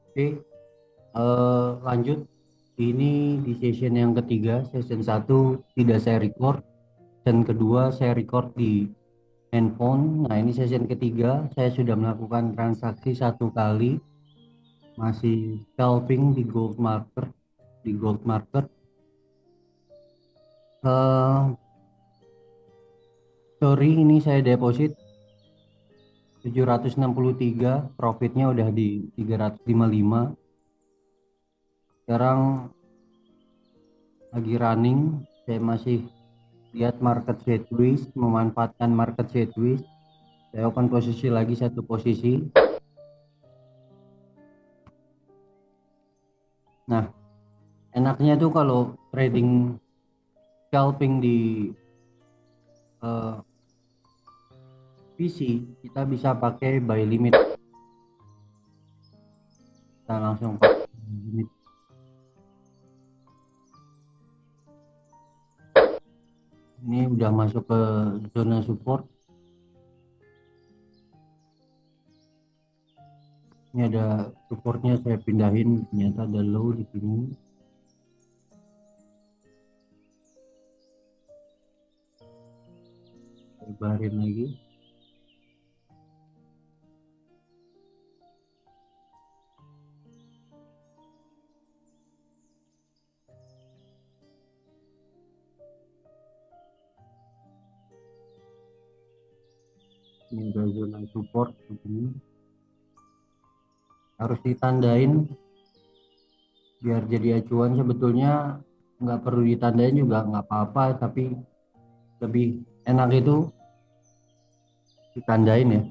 Oke, lanjut. Ini di session yang ketiga, session satu tidak saya record, dan kedua saya record di handphone. Nah, ini session ketiga, saya sudah melakukan transaksi satu kali, masih scalping di gold market, di gold market. Eh, Sorry, ini saya deposit 763, profitnya udah di 355. Sekarang lagi running, saya masih lihat market sideways, memanfaatkan market sideways. Saya open posisi lagi satu posisi. Nah, enaknya tuh kalau trading scalping di eh, PC, kita bisa pakai buy limit. Kita langsung pakai buy limit. Ini udah masuk ke zona support. Ini ada supportnya, saya pindahin. Ternyata ada low di sini. Lebarin lagi. Ini ada zona support di sini. Harus ditandain biar jadi acuan. Sebetulnya nggak perlu ditandain juga nggak apa-apa, tapi lebih enak itu ditandain ya,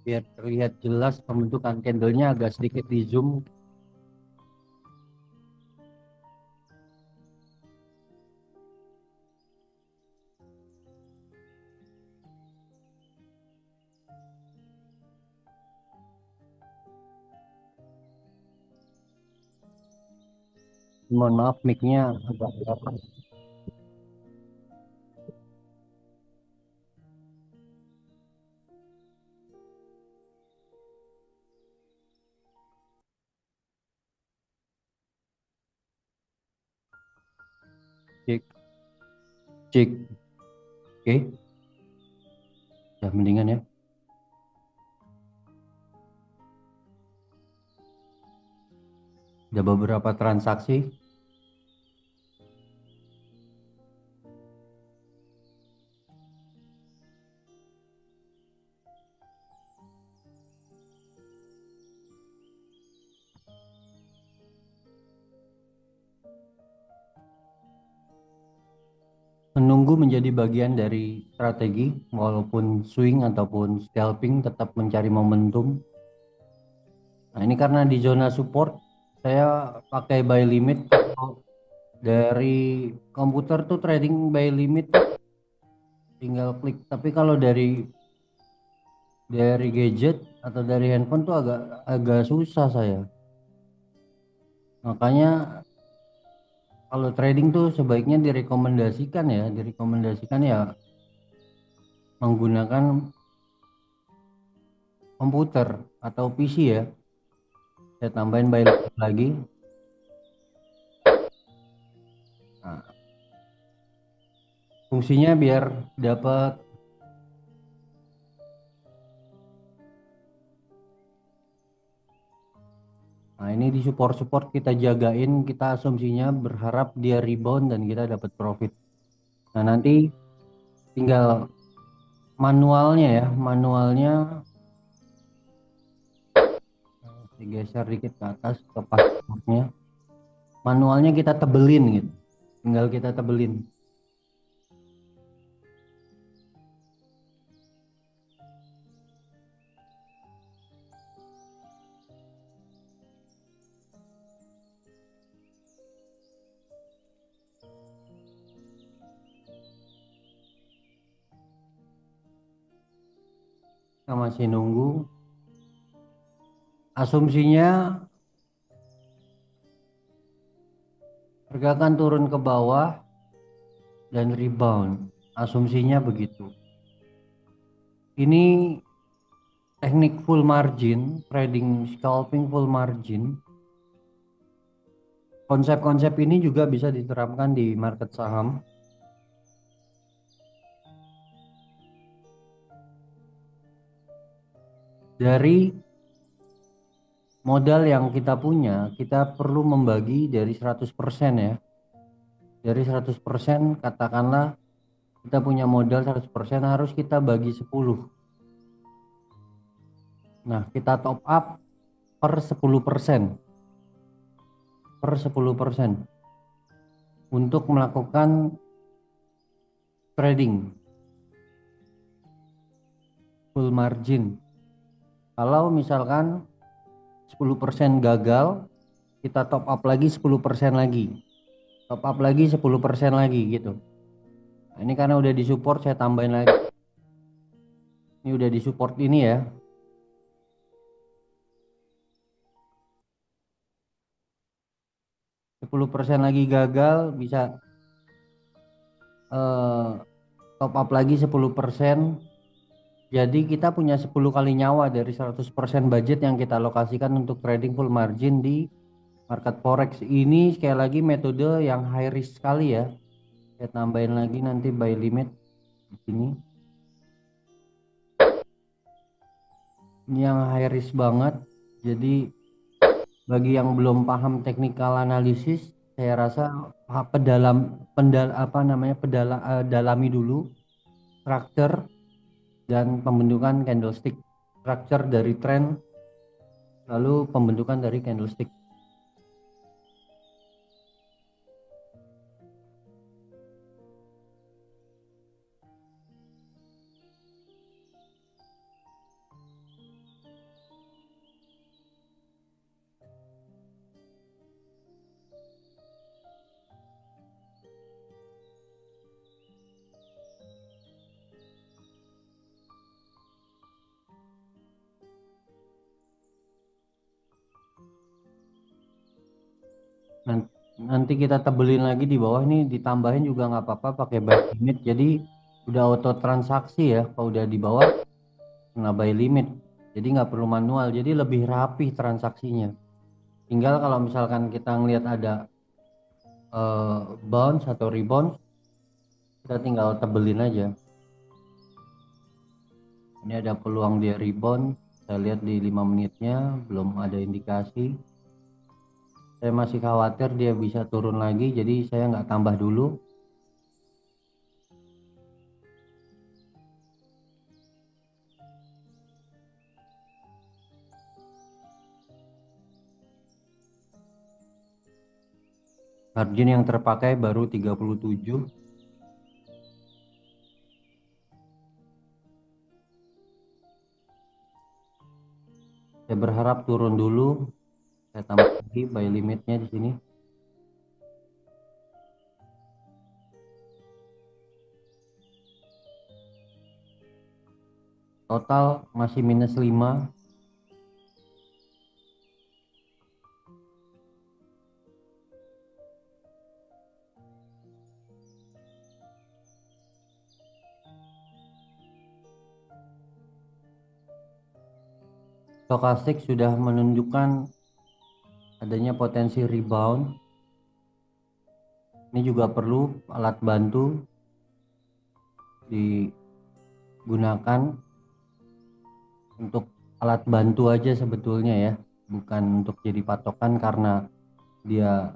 biar terlihat jelas pembentukan candlenya. Agak sedikit di zoom. Mohon maaf, mic-nya agak apa. Cek, cek. Oke, udah mendingan ya. Udah beberapa transaksi. Menunggu menjadi bagian dari strategi, walaupun swing ataupun scalping tetap mencari momentum. Nah, ini karena di zona support, saya pakai buy limit. Kalau dari komputer tuh trading buy limit tinggal klik. Tapi kalau dari gadget atau dari handphone tuh agak agak susah saya. Makanya kalau trading tuh sebaiknya direkomendasikan ya menggunakan komputer atau PC ya. Saya tambahin buy limit lagi. Nah, fungsinya biar dapat. Nah, ini di support-support kita jagain, kita asumsinya berharap dia rebound dan kita dapat profit. Nah, nanti tinggal manualnya ya, manualnya digeser dikit ke atas ke pas supportnya. Manualnya kita tebelin gitu. Tinggal kita tebelin. Kita masih nunggu. Asumsinya harga akan turun ke bawah dan rebound. Asumsinya begitu. Ini teknik full margin, trading scalping full margin. Konsep-konsep ini juga bisa diterapkan di market saham. Dari modal yang kita punya, kita perlu membagi dari 100% ya. Dari 100% katakanlah kita punya modal 100% harus kita bagi 10. Nah, kita top up per 10%. Per 10% untuk melakukan trading full margin. Kalau misalkan 10% gagal, kita top up lagi 10% lagi. Top up lagi 10% lagi gitu. Nah, ini karena udah disupport saya tambahin lagi. Ini udah disupport ini ya. 10% lagi gagal bisa eh, top up lagi 10%. Jadi kita punya 10 kali nyawa dari 100% budget yang kita alokasikan untuk trading full margin di market forex. Ini sekali lagi metode yang high risk sekali ya. Saya tambahin lagi nanti buy limit di sini. Ini yang high risk banget. Jadi bagi yang belum paham technical analysis, saya rasa dalami dulu structure dan pembentukan candlestick. Structure dari trend lalu pembentukan dari candlestick. Nanti kita tebelin lagi di bawah, ini ditambahin juga nggak apa-apa pakai buy limit. Jadi udah auto transaksi ya. Kalau udah di bawah nggak buy limit, jadi nggak perlu manual, jadi lebih rapih transaksinya. Tinggal kalau misalkan kita ngelihat ada bounce atau rebound, kita tinggal tebelin aja. Ini ada peluang dia rebound, saya lihat di 5 menitnya belum ada indikasi. Saya masih khawatir dia bisa turun lagi, jadi saya nggak tambah dulu. Margin yang terpakai baru 37. Saya berharap turun dulu. Saya tambah lagi buy limitnya di sini. Total masih minus 5. Stokastik sudah menunjukkan adanya potensi rebound. Ini juga perlu alat bantu digunakan untuk alat bantu aja sebetulnya ya, bukan untuk jadi patokan karena dia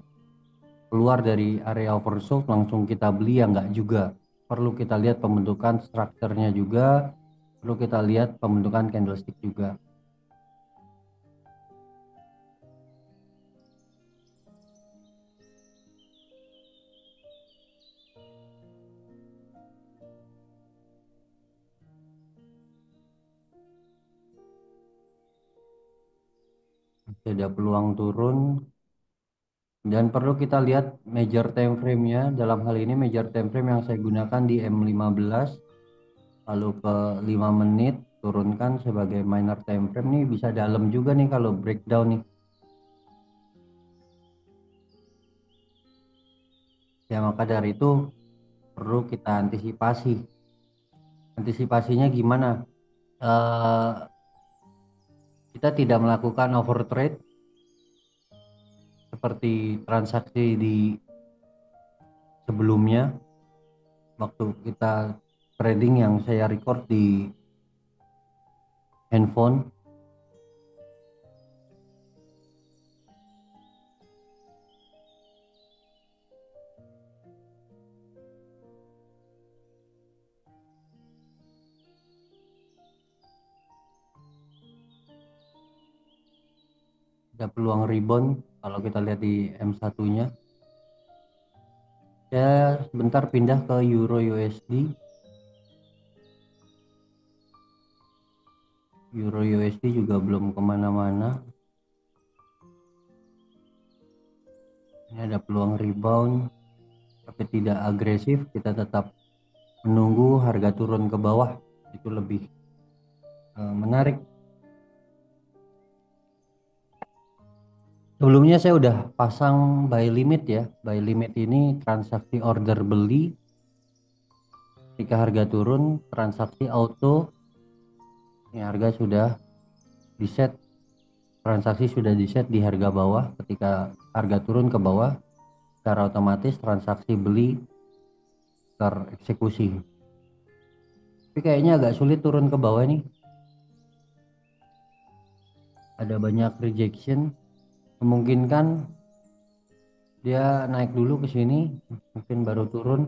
keluar dari area oversold langsung kita beli ya, enggak juga. Perlu kita lihat pembentukan strukturnya juga, perlu kita lihat pembentukan candlestick juga. Ada peluang turun dan perlu kita lihat major time frame-nya. Dalam hal ini major time frame yang saya gunakan di M15 lalu ke 5 menit turunkan sebagai minor time frame nih bisa dalam juga nih kalau breakdown nih. Ya maka dari itu perlu kita antisipasi. Antisipasinya gimana? Eh, kita tidak melakukan overtrade seperti transaksi di sebelumnya waktu kita trading yang saya record di handphone. Ada peluang rebound kalau kita lihat di M1 nya. Saya sebentar pindah ke Euro USD. Euro USD juga belum kemana-mana. Ini ada peluang rebound tapi tidak agresif, kita tetap menunggu harga turun ke bawah, itu lebih menarik. Sebelumnya saya udah pasang buy limit ya. Buy limit ini transaksi order beli ketika harga turun, transaksi auto. Ini harga sudah di set, transaksi sudah di set di harga bawah. Ketika harga turun ke bawah, secara otomatis transaksi beli tereksekusi. Tapi kayaknya agak sulit turun ke bawah nih. Ada banyak rejection. Memungkinkan dia naik dulu ke sini, mungkin baru turun.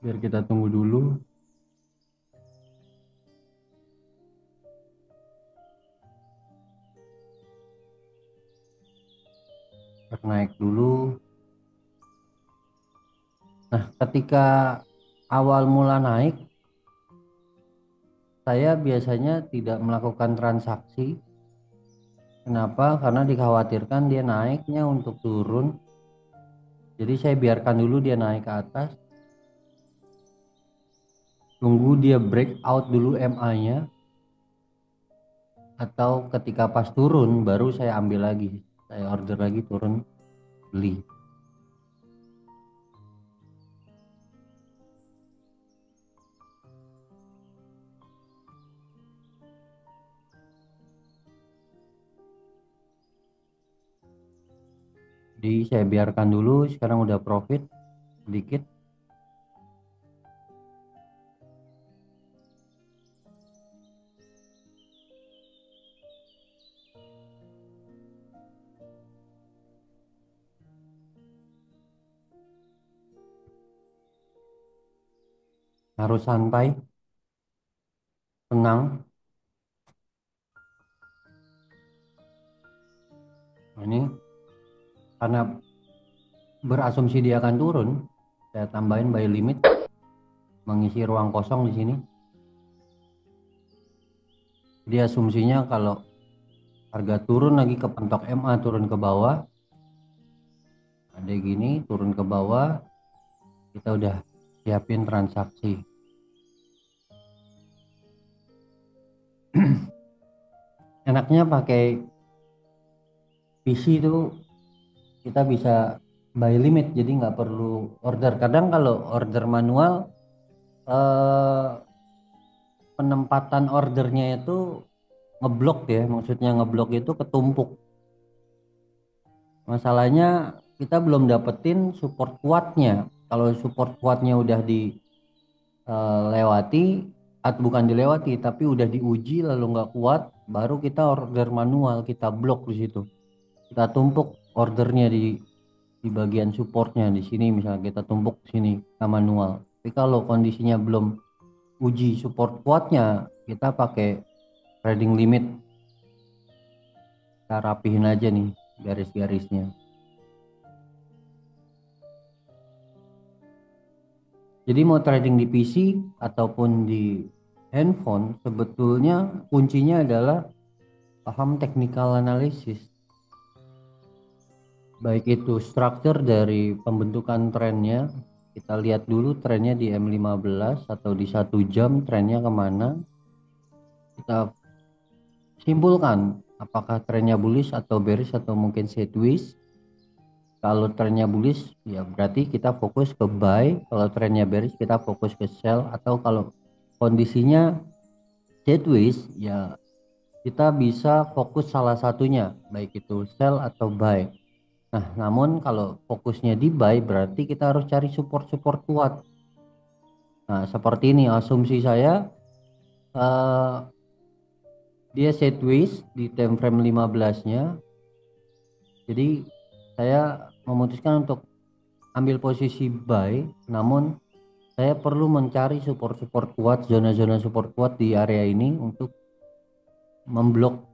Biar kita tunggu dulu. Naik dulu. Nah, ketika awal mula naik, saya biasanya tidak melakukan transaksi. Kenapa? Karena dikhawatirkan dia naiknya untuk turun. Jadi saya biarkan dulu dia naik ke atas. Tunggu dia breakout dulu MA-nya. Atau ketika pas turun baru saya ambil lagi. Saya order lagi turun beli. Jadi saya biarkan dulu, sekarang udah profit sedikit. Harus santai, tenang. Ini karena berasumsi dia akan turun, saya tambahin buy limit, mengisi ruang kosong di sini. Jadi asumsinya kalau harga turun lagi ke pentok MA, turun ke bawah, ada gini turun ke bawah, kita udah siapin transaksi. Enaknya pakai PC itu kita bisa buy limit, jadi nggak perlu order. Kadang kalau order manual eh, penempatan ordernya itu ngeblok ya, maksudnya ngeblok itu ketumpuk. Masalahnya kita belum dapetin support kuatnya. Kalau support kuatnya udah dilewati, atau bukan dilewati tapi udah diuji lalu nggak kuat, baru kita order manual, kita blok di situ, kita tumpuk ordernya di bagian supportnya di sini, misalnya kita tumpuk sini kita manual. Tapi kalau kondisinya belum uji support kuatnya, kita pakai trading limit, kita rapihin aja nih garis-garisnya. Jadi mau trading di PC ataupun di handphone, sebetulnya kuncinya adalah paham technical analysis. baik itu struktur dari pembentukan trennya. Kita lihat dulu trennya di M15 atau di 1 jam trennya kemana. Kita simpulkan apakah trennya bullish atau bearish atau mungkin sideways. Kalau trennya bullish ya berarti kita fokus ke buy, kalau trennya bearish kita fokus ke sell, atau kalau kondisinya sideways ya kita bisa fokus salah satunya baik itu sell atau buy. Nah, namun kalau fokusnya di buy berarti kita harus cari support-support kuat. Nah, seperti ini asumsi saya, eh, dia sideways di time frame 15-nya. Jadi saya memutuskan untuk ambil posisi buy, namun saya perlu mencari support-support kuat, zona-zona support kuat di area ini untuk memblok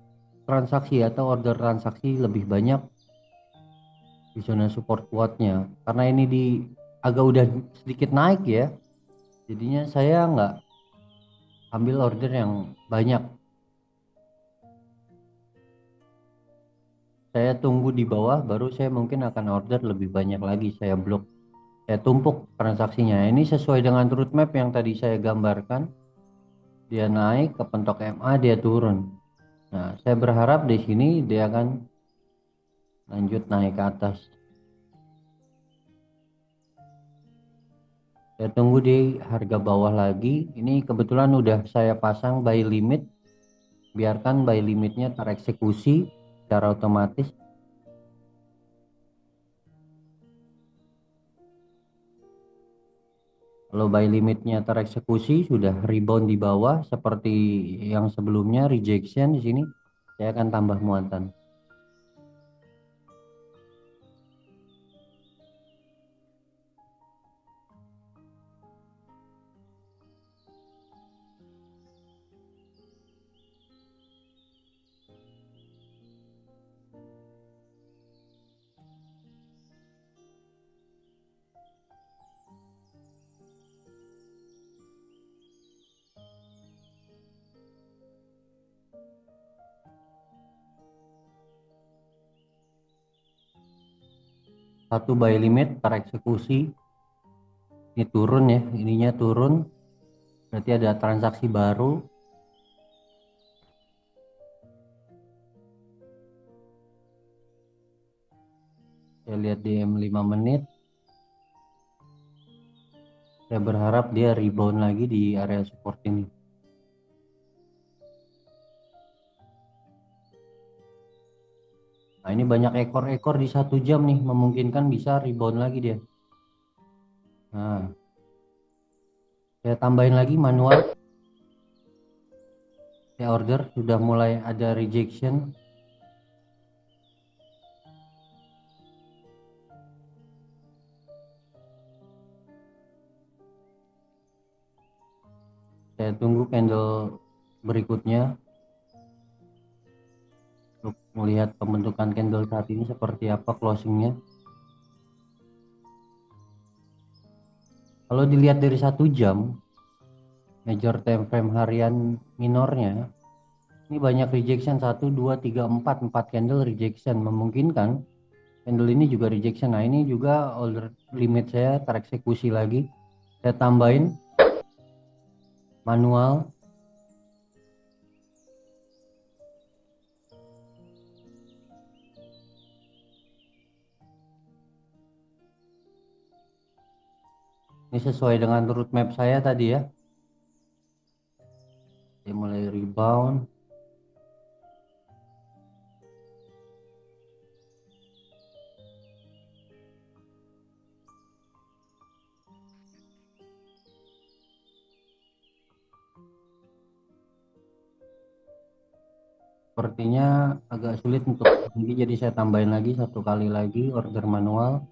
transaksi atau order transaksi lebih banyak di zona support kuatnya. Karena ini di agak udah sedikit naik ya, jadinya saya nggak ambil order yang banyak. Saya tunggu di bawah, baru saya mungkin akan order lebih banyak lagi. Saya blok, saya tumpuk transaksinya. Ini sesuai dengan route map yang tadi saya gambarkan. Dia naik ke pentok MA, dia turun. Nah, saya berharap di sini dia akan lanjut naik ke atas. Saya tunggu di harga bawah lagi. Ini kebetulan udah saya pasang buy limit. Biarkan buy limitnya tereksekusi secara otomatis. Kalau buy limitnya tereksekusi sudah rebound di bawah seperti yang sebelumnya rejection di sini, saya akan tambah muatan. Satu buy limit tereksekusi, ini turun ya, ininya turun, berarti ada transaksi baru. Saya lihat di M5 menit, saya berharap dia rebound lagi di area support ini. Nah, ini banyak ekor-ekor di 1 jam nih, memungkinkan bisa rebound lagi dia. Nah, saya tambahin lagi manual. Saya order, sudah mulai ada rejection. Saya tunggu candle berikutnya untuk melihat pembentukan candle saat ini seperti apa closingnya. Kalau dilihat dari 1 jam, major time frame harian minornya, ini banyak rejection, 1, 2, 3, 4 candle rejection, memungkinkan candle ini juga rejection. Nah, ini juga order limit saya tereksekusi lagi. Saya tambahin manual. Ini sesuai dengan route map saya tadi ya. Dia mulai rebound. Sepertinya agak sulit untuk ini, jadi saya tambahin lagi 1 kali lagi order manual.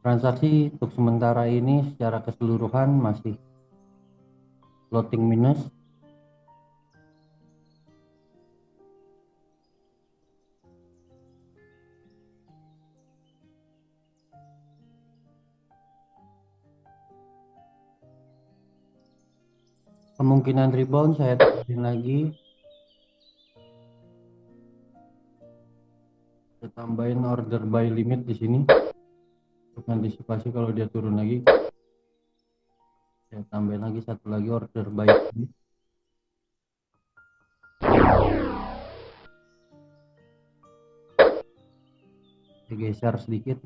Transaksi untuk sementara ini secara keseluruhan masih floating minus. Kemungkinan rebound saya tambahin lagi. Saya tambahin order buy limit di sini untuk antisipasi kalau dia turun lagi. Saya tambahin lagi satu lagi order buy limit. Saya geser sedikit.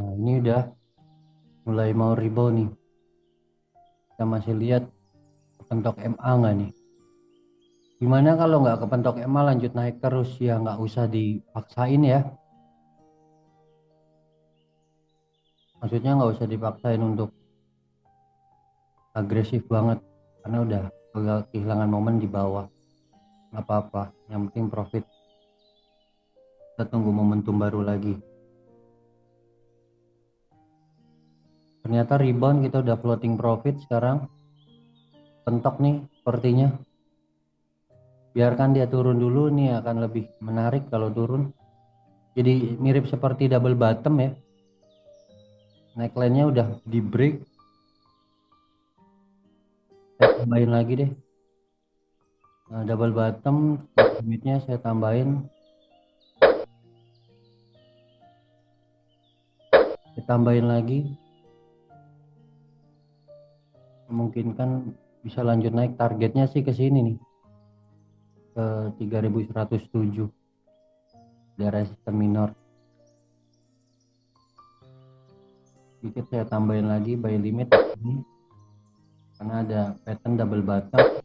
Nah, ini udah mulai mau rebound nih. Kita masih lihat kepentok MA nggak nih? Gimana kalau nggak kepentok MA lanjut naik terus ya, nggak usah dipaksain ya. Maksudnya nggak usah dipaksain untuk agresif banget karena udah agak kehilangan momen di bawah. Nggak apa-apa, yang penting profit. Kita tunggu momentum baru lagi. Ternyata rebound, kita udah floating profit sekarang. Pentok nih sepertinya. Biarkan dia turun dulu, nih akan lebih menarik kalau turun. Jadi mirip seperti double bottom ya. Neckline-nya udah di break. Saya tambahin lagi deh. Nah, double bottom, limitnya saya tambahin. Saya tambahin lagi. Memungkinkan bisa lanjut naik. Targetnya sih ke sini nih. Ke 3107. Di resisten minor. Sedikit saya tambahin lagi buy limit ini. Karena ada pattern double bottom.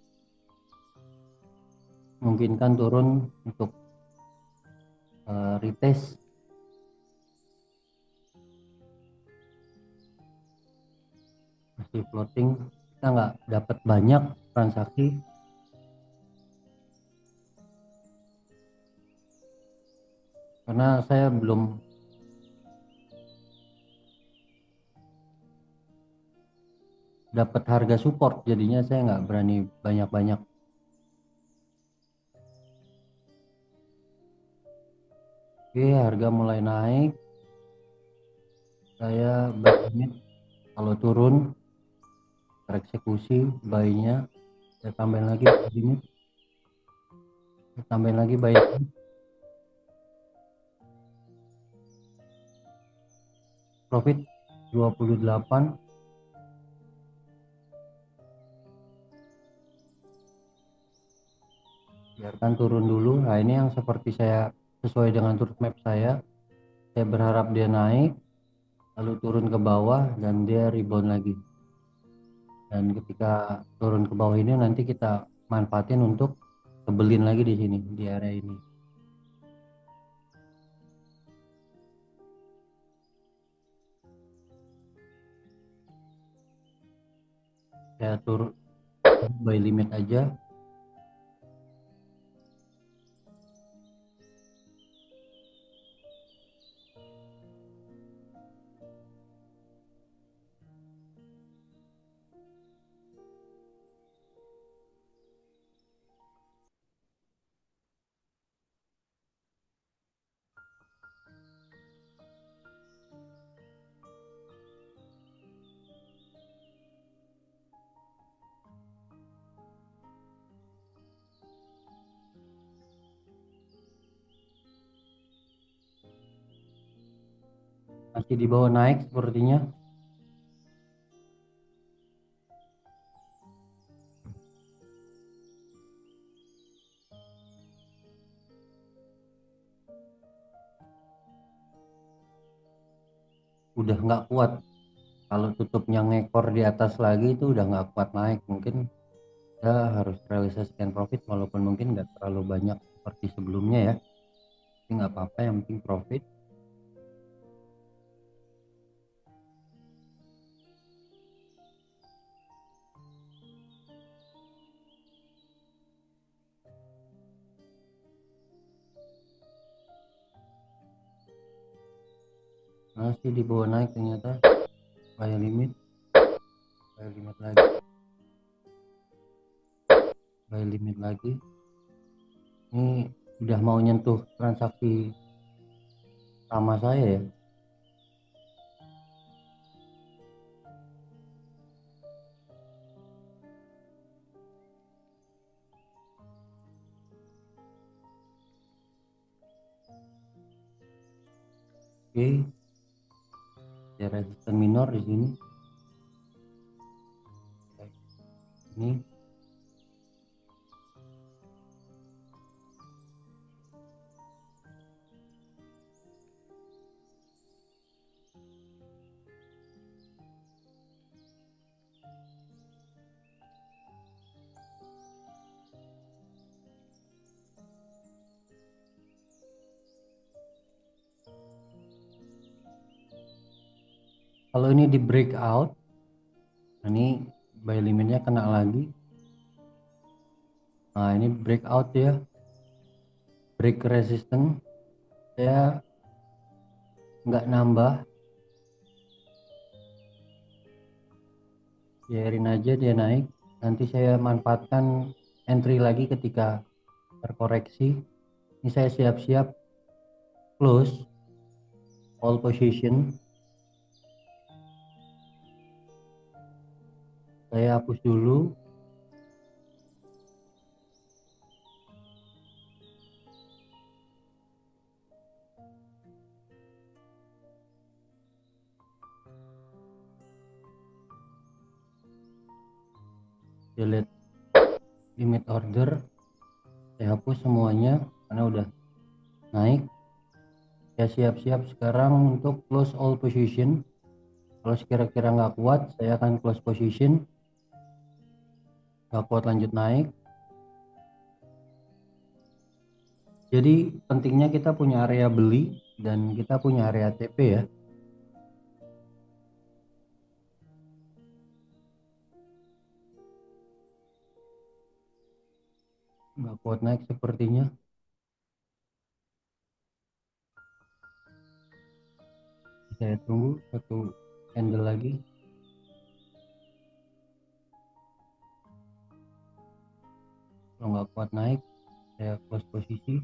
Memungkinkan turun untuk retest. Masih floating, kita nggak dapat banyak transaksi karena saya belum dapat harga support, jadinya saya nggak berani banyak-banyak. Oke, harga mulai naik, saya buy limit. Kalau turun tereksekusi buy-nya, saya tambahin lagi buy limit, saya tambahin lagi buy limit. Profit 28. Biarkan turun dulu. Nah, ini yang seperti saya, sesuai dengan route map saya berharap dia naik lalu turun ke bawah dan dia rebound lagi. Dan ketika turun ke bawah ini nanti kita manfaatin untuk tebelin lagi di sini, di area ini. Saya turun buy limit aja. Masih di bawah naik sepertinya. Udah nggak kuat. Kalau tutupnya ngekor di atas lagi itu udah nggak kuat naik. Mungkin kita harus realisasikan profit walaupun mungkin nggak terlalu banyak seperti sebelumnya ya. Tapi nggak apa-apa, yang penting profit. Masih di bawah naik ternyata. Buy limit. Buy limit lagi. Buy limit lagi. Ini udah mau nyentuh transaksi sama saya ya. Oke, ya resisten minor di sini. Ini kalau ini di breakout, ini buy limitnya kena lagi. Nah ini breakout ya, break resistance, saya nggak nambah, biarin aja dia naik. Nanti saya manfaatkan entry lagi ketika terkoreksi. Ini saya siap-siap close all position. Saya hapus dulu. Delete limit order, saya hapus semuanya karena udah naik. Saya siap-siap sekarang untuk close all position. Kalau kira-kira nggak kuat, saya akan close position. Nggak kuat lanjut naik. Jadi pentingnya kita punya area beli dan kita punya area TP ya. Nggak kuat naik sepertinya. Saya tunggu satu candle lagi. Kalau nggak kuat naik, saya close posisi.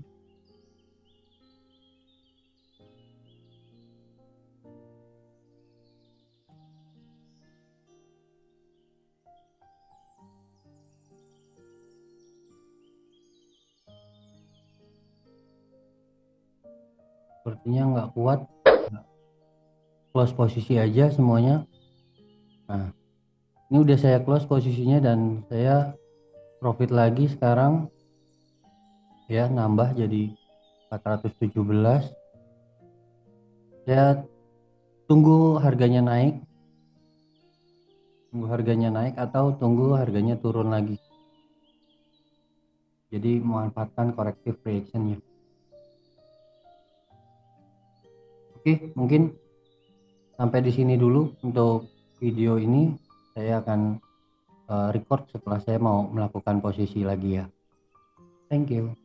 Sepertinya nggak kuat. Close posisi aja semuanya. Nah, ini udah saya close posisinya dan saya profit lagi sekarang ya, nambah jadi 417. Saya tunggu harganya naik, atau tunggu harganya turun lagi. Jadi memanfaatkan corrective reactionnya. Oke, mungkin sampai di sini dulu untuk video ini. Saya akan record setelah saya mau melakukan posisi lagi ya. Thank you.